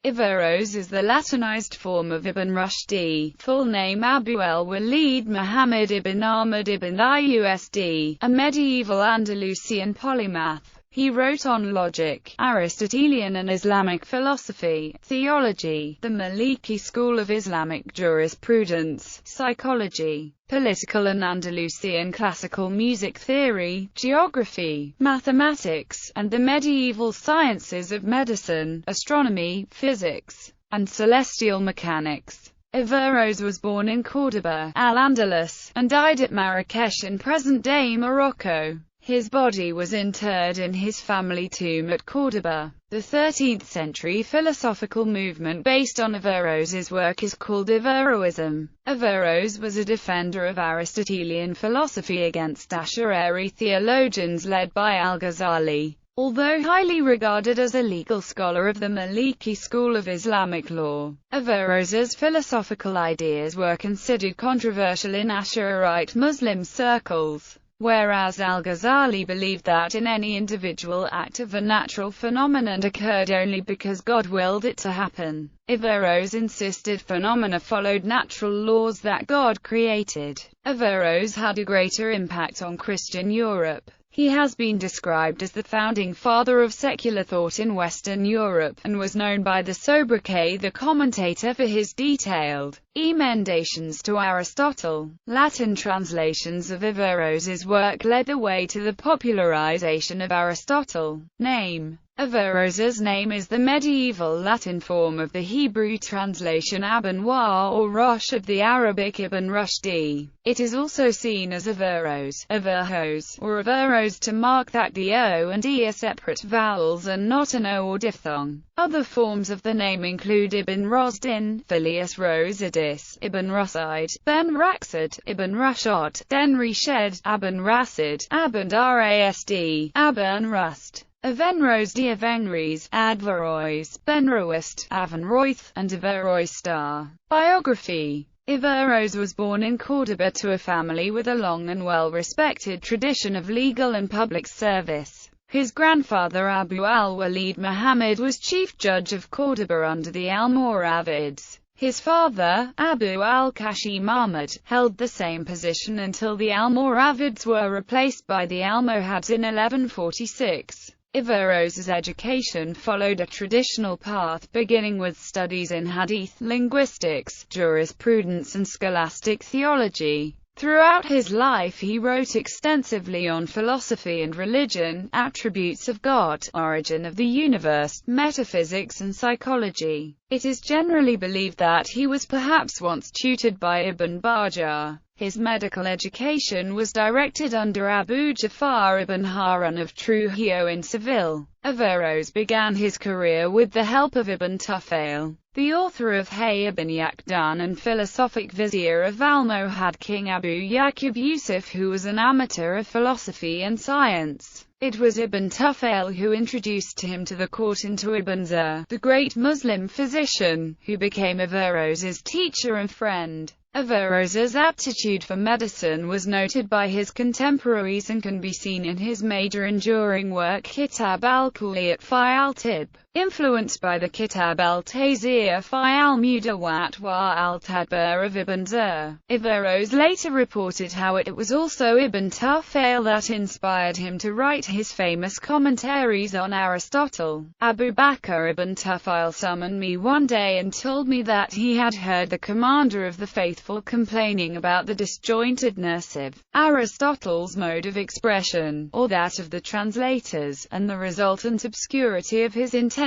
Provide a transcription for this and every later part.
Averroes is the Latinized form of Ibn Rushd, full name Abu l-Walīd Muḥammad ibn Ahmad ibn Usd, a medieval Andalusian polymath. He wrote on logic, Aristotelian and Islamic philosophy, theology, the Maliki school of Islamic jurisprudence, psychology, political and Andalusian classical music theory, geography, mathematics, and the medieval sciences of medicine, astronomy, physics, and celestial mechanics. Averroes was born in Córdoba, Al-Andalus, and died at Marrakesh in present-day Morocco. His body was interred in his family tomb at Córdoba. The 13th-century philosophical movement based on Averroes' work is called Averroism. Averroes was a defender of Aristotelian philosophy against Ash'ari theologians led by al-Ghazali. Although highly regarded as a legal scholar of the Maliki school of Islamic law, Averroes' philosophical ideas were considered controversial in Ash'arite Muslim circles. Whereas al-Ghazali believed that in any individual act of a natural phenomenon occurred only because God willed it to happen, Averroes insisted phenomena followed natural laws that God created. Averroes had a greater impact on Christian Europe. He has been described as the founding father of secular thought in Western Europe, and was known by the sobriquet the commentator for his detailed emendations to Aristotle. Latin translations of Averroes' work led the way to the popularization of Aristotle. Name: Averroes' name is the medieval Latin form of the Hebrew translation Abenwa or Rosh of the Arabic Ibn Rushd. It is also seen as Averroes, Averroes, or Averroes to mark that the O and E are separate vowels and not an O or diphthong. Other forms of the name include Ibn Rozdin, Filius Rosidis, Ibn Rusaid, Ben Raksad, Ibn Rashad, Den Reshed, Aben Rasid, Aben Rasd, Aben Rust, Avenrosd, Avenres, Adverois, Benroist, Avenroith, and Averroistar. Biography: Averroes was born in Córdoba to a family with a long and well-respected tradition of legal and public service. His grandfather Abu al-Walīd Muḥammad was chief judge of Córdoba under the Almoravids. His father, Abu al-Qasim Ahmad, held the same position until the Almoravids were replaced by the Almohads in 1146. Averroes' education followed a traditional path, beginning with studies in hadith, linguistics, jurisprudence and scholastic theology. Throughout his life he wrote extensively on philosophy and religion, attributes of God, origin of the universe, metaphysics and psychology. It is generally believed that he was perhaps once tutored by Ibn Bajjah. His medical education was directed under Abu Ja'far ibn Harun of Trujillo in Seville. Averroes began his career with the help of Ibn Tufail, the author of Hay ibn Yaqdan and philosophic vizier of Almohad King Abu Yaqub Yusuf, who was an amateur of philosophy and science. It was Ibn Tufail who introduced him to the court and to Ibn Zur, the great Muslim physician, who became Averroes' teacher and friend. Averroes' aptitude for medicine was noted by his contemporaries and can be seen in his major enduring work Kitab al-Kulliyat fi al-Tib. Influenced by the Kitab al-Tazir fi al-Mudawwat wa al-Tadbir of Ibn Zur, Averroes later reported how it was also Ibn Tufail that inspired him to write his famous commentaries on Aristotle. Abu Bakr ibn Tufail summoned me one day and told me that he had heard the commander of the faithful complaining about the disjointedness of Aristotle's mode of expression, or that of the translators, and the resultant obscurity of his intentions.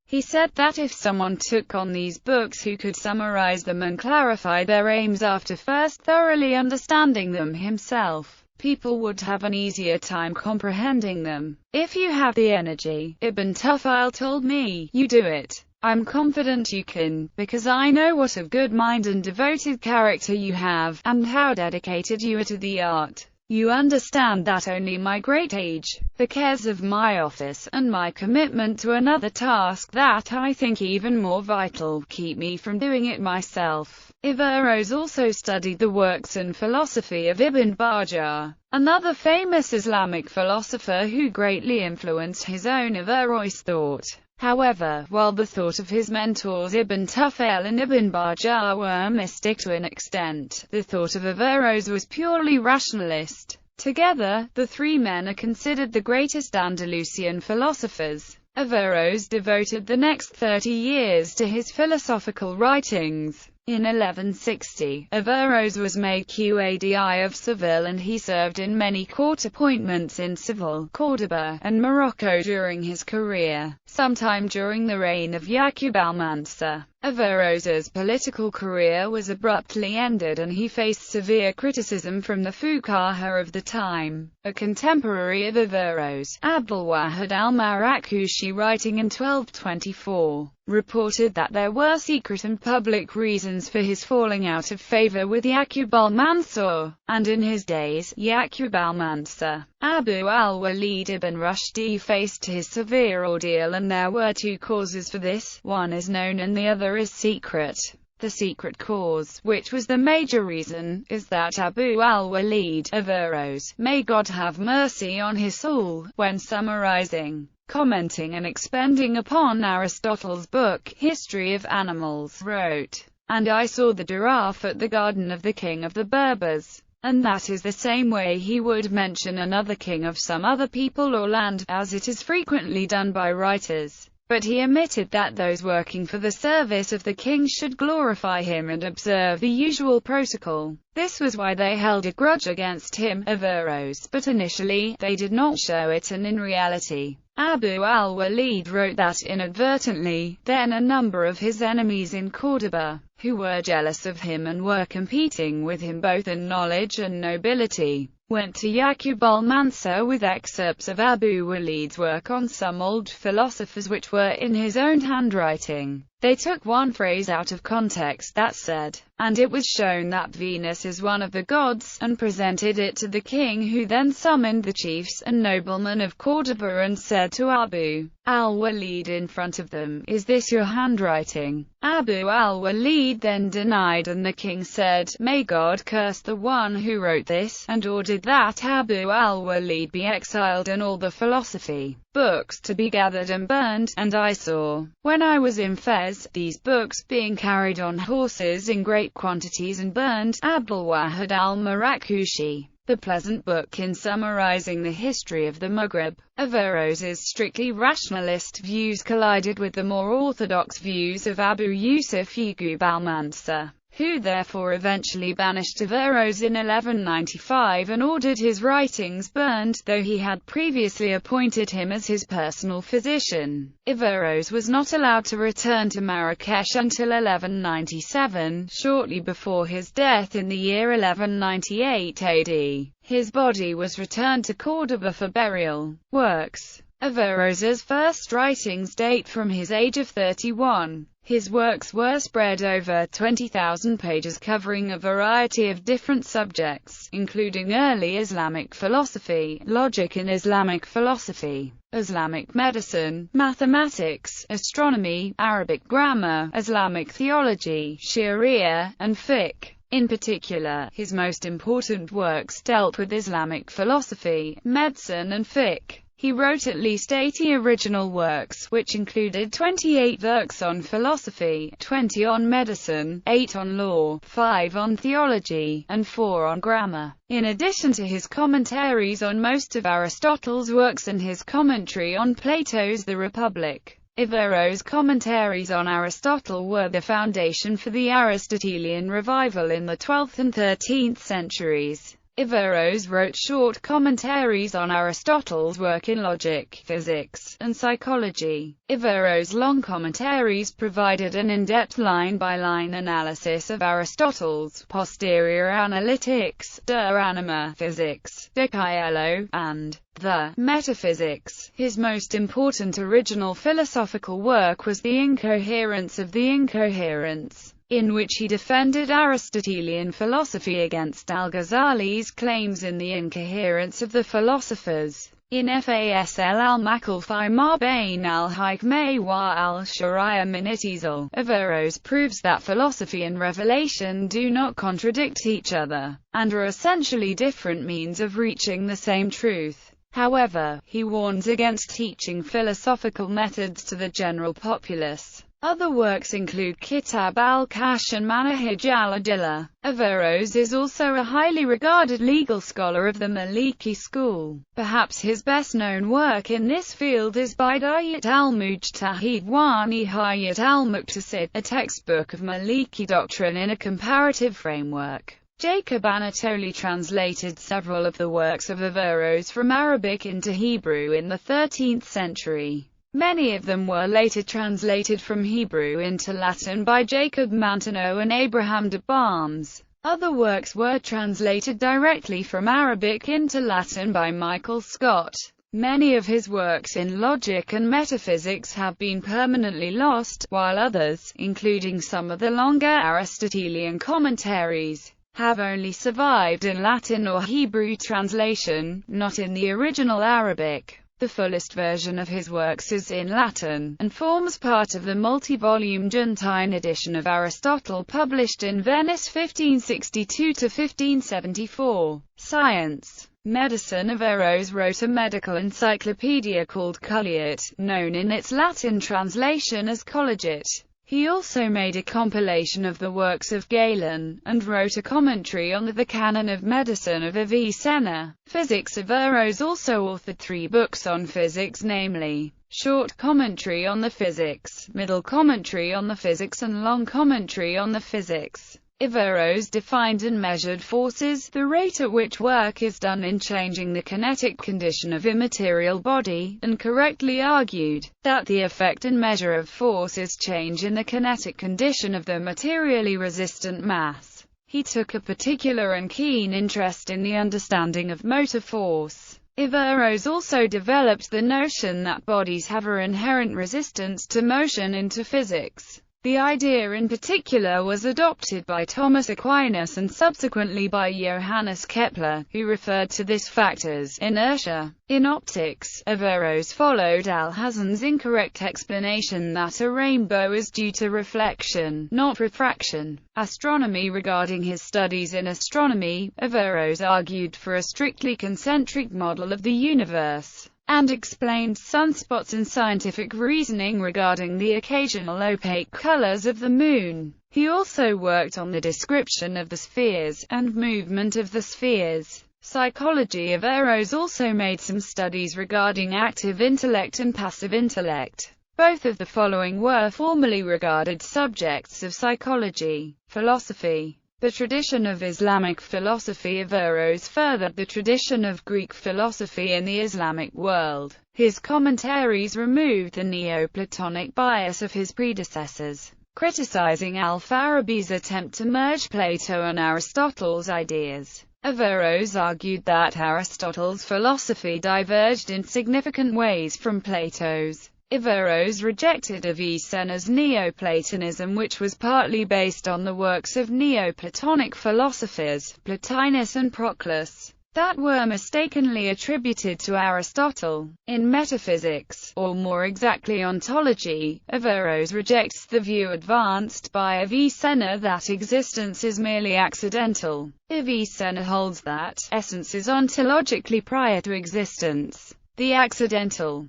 He said that if someone took on these books who could summarize them and clarify their aims after first thoroughly understanding them himself, people would have an easier time comprehending them. If you have the energy, Ibn Tufail told me, you do it. I'm confident you can, because I know what a good mind and devoted character you have, and how dedicated you are to the art. You understand that only my great age, the cares of my office, and my commitment to another task that I think even more vital, keep me from doing it myself. Averroes also studied the works and philosophy of Ibn Bajjah, another famous Islamic philosopher who greatly influenced his own Averroes thought. However, while the thought of his mentors Ibn Tufayl and Ibn Bajjah were mystic to an extent, the thought of Averroes was purely rationalist. Together, the three men are considered the greatest Andalusian philosophers. Averroes devoted the next 30 years to his philosophical writings. In 1160, Averroes was made Qadi of Seville and he served in many court appointments in Seville, Córdoba, and Morocco during his career. Sometime during the reign of Yaqub al-Mansur, Averroes's political career was abruptly ended and he faced severe criticism from the fuqaha of the time. A contemporary of Averroes, Abul-Wahid al-Marrakushi, writing in 1224, reported that there were secret and public reasons for his falling out of favor with Yaqub al-Mansur, and in his days, Yaqub al-Mansur, Abu al-Walīd ibn Rushd faced his severe ordeal, and there were two causes for this, one is known and the other is secret. The secret cause, which was the major reason, is that Abu al-Walīd, Averroes, may God have mercy on his soul, when summarizing, commenting and expanding upon Aristotle's book, History of Animals, wrote, "And I saw the giraffe at the garden of the king of the Berbers." And that is the same way he would mention another king of some other people or land, as it is frequently done by writers. But he omitted that those working for the service of the king should glorify him and observe the usual protocol. This was why they held a grudge against him, Averroes, but initially, they did not show it, and in reality, Abu al-Walīd wrote that inadvertently. Then a number of his enemies in Córdoba, who were jealous of him and were competing with him both in knowledge and nobility, went to Yaqub al-Mansur with excerpts of Abu Walid's work on some old philosophers which were in his own handwriting. They took one phrase out of context that said, "And it was shown that Venus is one of the gods," and presented it to the king, who then summoned the chiefs and noblemen of Córdoba and said to Abu al-Walīd in front of them, "Is this your handwriting?" Abu al-Walīd then denied, and the king said, "May God curse the one who wrote this," and ordered that Abu al-Walīd be exiled and all the philosophy books to be gathered and burned. And I saw, when I was in Fez, these books being carried on horses in great quantities and burned. Abul-Wahid al-Marrakushi. The pleasant book in summarizing the history of the Maghreb. Averroes's strictly rationalist views collided with the more orthodox views of Abu Yusuf Yaqub al-Mansur, who therefore eventually banished Averroes in 1195 and ordered his writings burned, though he had previously appointed him as his personal physician. Averroes was not allowed to return to Marrakesh until 1197, shortly before his death in the year 1198 AD. His body was returned to Córdoba for burial. Works. Averroes's first writings date from his age of 31. His works were spread over 20,000 pages covering a variety of different subjects, including early Islamic philosophy, logic in Islamic philosophy, Islamic medicine, mathematics, astronomy, Arabic grammar, Islamic theology, Sharia, and fiqh. In particular, his most important works dealt with Islamic philosophy, medicine and fiqh. He wrote at least 80 original works, which included 28 works on philosophy, 20 on medicine, 8 on law, 5 on theology, and 4 on grammar. In addition to his commentaries on most of Aristotle's works and his commentary on Plato's The Republic, Averroes' commentaries on Aristotle were the foundation for the Aristotelian revival in the 12th and 13th centuries. Averroes wrote short commentaries on Aristotle's work in logic, physics, and psychology. Averroes' long commentaries provided an in-depth line-by-line analysis of Aristotle's posterior analytics, De Anima, physics, De Caelo, and the metaphysics. His most important original philosophical work was The Incoherence of the Incoherents, in which he defended Aristotelian philosophy against al-Ghazali's claims in The Incoherence of the Philosophers. In Fasl al-Maqal fi ma bayn al-Hikmah wa al-Sharia min I'tizal, Averroes proves that philosophy and revelation do not contradict each other, and are essentially different means of reaching the same truth. However, he warns against teaching philosophical methods to the general populace. Other works include Kitab al-Kash and Manahij al-Adillah. Averroes is also a highly regarded legal scholar of the Maliki school. Perhaps his best-known work in this field is Bidayat al-Mujtahid wa Nihayat al-Muqtasid, a textbook of Maliki doctrine in a comparative framework. Jacob Anatoly translated several of the works of Averroes from Arabic into Hebrew in the 13th century. Many of them were later translated from Hebrew into Latin by Jacob Manteneau and Abraham de Barnes. Other works were translated directly from Arabic into Latin by Michael Scott. Many of his works in logic and metaphysics have been permanently lost, while others, including some of the longer Aristotelian commentaries, have only survived in Latin or Hebrew translation, not in the original Arabic. The fullest version of his works is in Latin, and forms part of the multi-volume Juntine edition of Aristotle published in Venice 1562–1574. Science. Medicine. Averroes wrote a medical encyclopedia called l-Walīd, known in its Latin translation as Collegiate. He also made a compilation of the works of Galen, and wrote a commentary on the Canon of Medicine of Avicenna. Physics. Averroes also authored 3 books on physics, namely, Short Commentary on the Physics, Middle Commentary on the Physics and Long Commentary on the Physics. Averroes defined and measured forces, the rate at which work is done in changing the kinetic condition of immaterial body, and correctly argued that the effect and measure of force is change in the kinetic condition of the materially resistant mass. He took a particular and keen interest in the understanding of motor force. Averroes also developed the notion that bodies have an inherent resistance to motion into physics. The idea in particular was adopted by Thomas Aquinas and subsequently by Johannes Kepler, who referred to this fact as inertia. In optics, Averroes followed Alhazen's incorrect explanation that a rainbow is due to reflection, not refraction. Astronomy. Regarding his studies in astronomy, Averroes argued for a strictly concentric model of the universe, and explained sunspots and scientific reasoning regarding the occasional opaque colors of the moon. He also worked on the description of the spheres, and movement of the spheres. Psychology. Averroes also made some studies regarding active intellect and passive intellect. Both of the following were formerly regarded subjects of psychology. Philosophy. The tradition of Islamic philosophy. Averroes furthered the tradition of Greek philosophy in the Islamic world. His commentaries removed the Neoplatonic bias of his predecessors, criticizing Al-Farabi's attempt to merge Plato and Aristotle's ideas. Averroes argued that Aristotle's philosophy diverged in significant ways from Plato's. Averroes rejected Avicenna's Neoplatonism, which was partly based on the works of Neoplatonic philosophers, Plotinus and Proclus, that were mistakenly attributed to Aristotle. In metaphysics, or more exactly ontology, Averroes rejects the view advanced by Avicenna that existence is merely accidental. Avicenna holds that essence is ontologically prior to existence. The accidental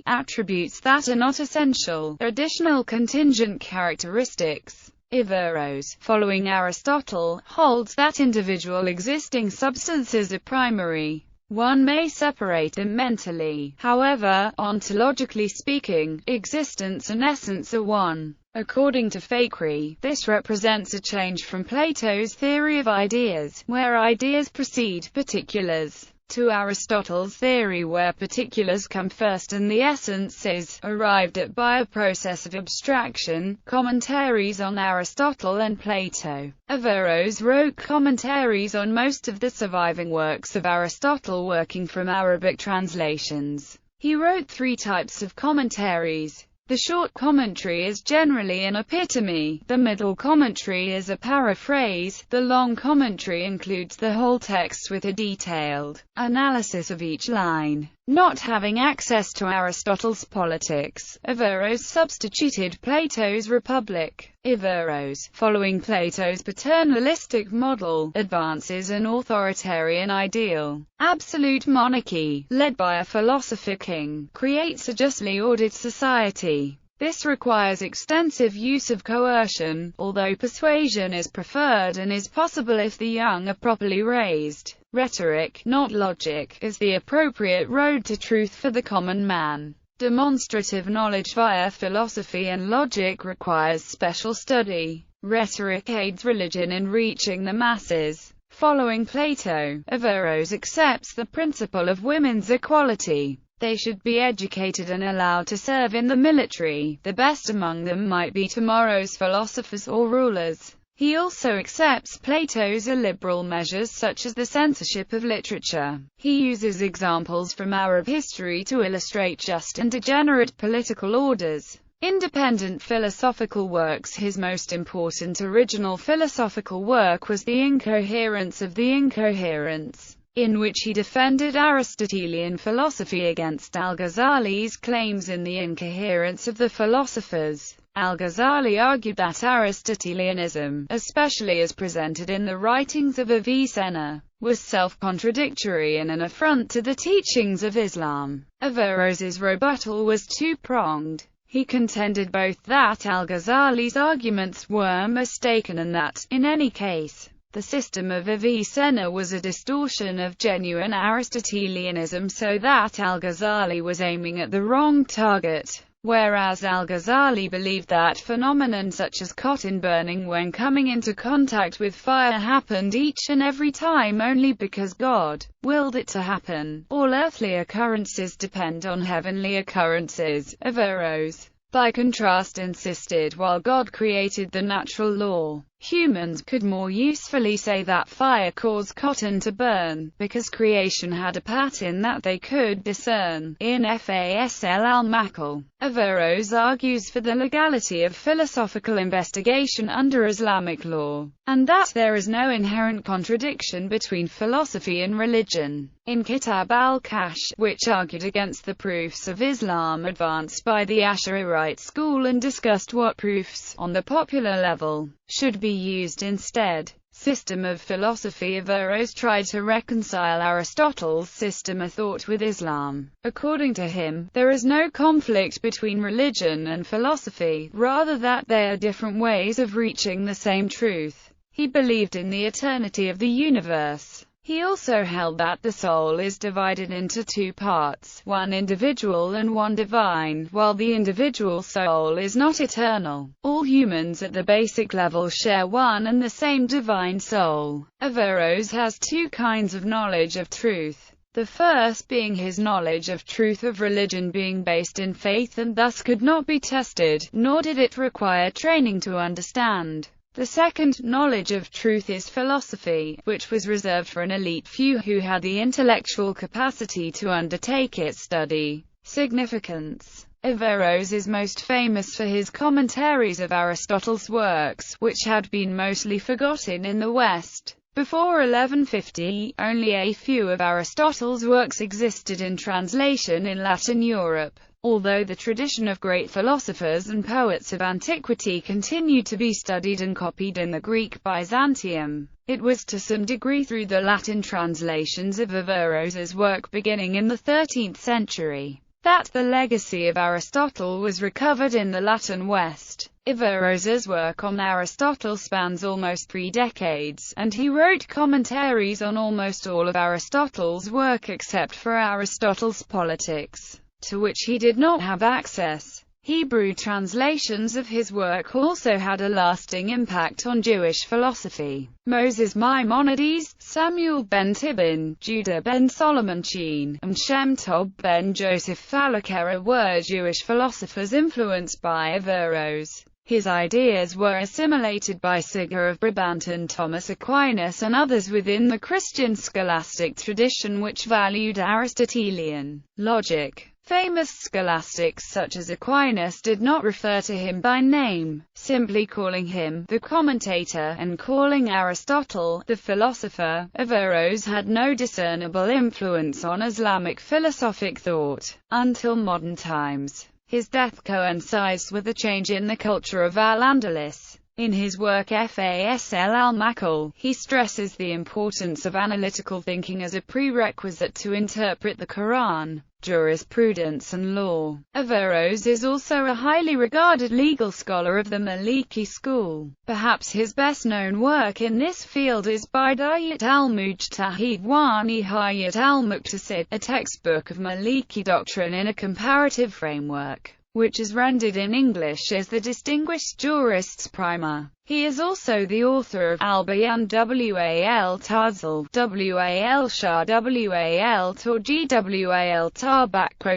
attributes that are not essential, additional contingent characteristics. Averroes, following Aristotle, holds that individual existing substances are primary. One may separate them mentally. However, ontologically speaking, existence and essence are one. According to Fakhry, this represents a change from Plato's theory of ideas, where ideas precede particulars, to Aristotle's theory where particulars come first and the essence is arrived at by a process of abstraction. Commentaries on Aristotle and Plato. Averroes wrote commentaries on most of the surviving works of Aristotle, working from Arabic translations. He wrote 3 types of commentaries. The short commentary is generally an epitome, the middle commentary is a paraphrase, the long commentary includes the whole text with a detailed analysis of each line. Not having access to Aristotle's Politics, Averroes substituted Plato's Republic. Averroes, following Plato's paternalistic model, advances an authoritarian ideal. Absolute monarchy, led by a philosopher king, creates a justly ordered society. This requires extensive use of coercion, although persuasion is preferred and is possible if the young are properly raised. Rhetoric, not logic, is the appropriate road to truth for the common man. Demonstrative knowledge via philosophy and logic requires special study. Rhetoric aids religion in reaching the masses. Following Plato, Averroes accepts the principle of women's equality. They should be educated and allowed to serve in the military. The best among them might be tomorrow's philosophers or rulers. He also accepts Plato's illiberal measures such as the censorship of literature. He uses examples from Arab history to illustrate just and degenerate political orders. Independent philosophical works. His most important original philosophical work was The Incoherence of the Incoherents, in which he defended Aristotelian philosophy against al-Ghazali's claims in The Incoherence of the Philosophers. Al-Ghazali argued that Aristotelianism, especially as presented in the writings of Avicenna, was self-contradictory and an affront to the teachings of Islam. Averroes's rebuttal was two-pronged. He contended both that al-Ghazali's arguments were mistaken and that, in any case, the system of Avicenna was a distortion of genuine Aristotelianism, so that al-Ghazali was aiming at the wrong target. Whereas al-Ghazali believed that phenomenon such as cotton burning when coming into contact with fire happened each and every time only because God willed it to happen. All earthly occurrences depend on heavenly occurrences. Averroes, by contrast, insisted while God created the natural law, humans could more usefully say that fire caused cotton to burn, because creation had a pattern that they could discern. In Fasl al-Maqal, Averroes argues for the legality of philosophical investigation under Islamic law, and that there is no inherent contradiction between philosophy and religion. In Kitab al-Kash, which argued against the proofs of Islam advanced by the Ash'arite school and discussed what proofs, on the popular level, should be used instead. System of philosophy. Averroes tried to reconcile Aristotle's system of thought with Islam. According to him, there is no conflict between religion and philosophy, rather that they are different ways of reaching the same truth. He believed in the eternity of the universe. He also held that the soul is divided into two parts, one individual and one divine, while the individual soul is not eternal. All humans at the basic level share one and the same divine soul. Averroes has two kinds of knowledge of truth. The first being his knowledge of truth of religion being based in faith and thus could not be tested, nor did it require training to understand. The second, knowledge of truth, is philosophy, which was reserved for an elite few who had the intellectual capacity to undertake its study. Significance. Averroes is most famous for his commentaries of Aristotle's works, which had been mostly forgotten in the West. Before 1150, only a few of Aristotle's works existed in translation in Latin Europe. Although the tradition of great philosophers and poets of antiquity continued to be studied and copied in the Greek Byzantium, it was to some degree through the Latin translations of Averroes's work beginning in the 13th century, that the legacy of Aristotle was recovered in the Latin West. Averroes's work on Aristotle spans almost 3 decades, and he wrote commentaries on almost all of Aristotle's work except for Aristotle's Politics, to which he did not have access. Hebrew translations of his work also had a lasting impact on Jewish philosophy. Moses Maimonides, Samuel ben Tibbon, Judah ben Solomon Sheen, and Shem Tov ben Joseph Falakera were Jewish philosophers influenced by Averroes. His ideas were assimilated by Siger of Brabant and Thomas Aquinas and others within the Christian scholastic tradition which valued Aristotelian logic. Famous scholastics such as Aquinas did not refer to him by name, simply calling him the commentator and calling Aristotle the philosopher. Averroes had no discernible influence on Islamic philosophic thought until modern times. His death coincides with a change in the culture of Al-Andalus. In his work Fasl al-Maqal, he stresses the importance of analytical thinking as a prerequisite to interpret the Quran, jurisprudence and law. Averroes is also a highly regarded legal scholar of the Maliki school. Perhaps his best-known work in this field is Bidayat al-Mujtahid wa Nihayat al-Muqtasid, a textbook of Maliki doctrine in a comparative framework, which is rendered in English as the Distinguished Jurist's Primer. He is also the author of Al-Bayan Wal Tazil, Wal Shah Wal Torji Wal Tar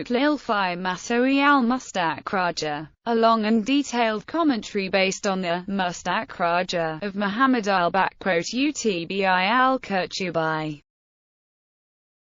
Lil-Fi Maso'i al-Mustakhraja, a long and detailed commentary based on the Mustakhraja of Muhammad al-Utbi al-Qurtubi.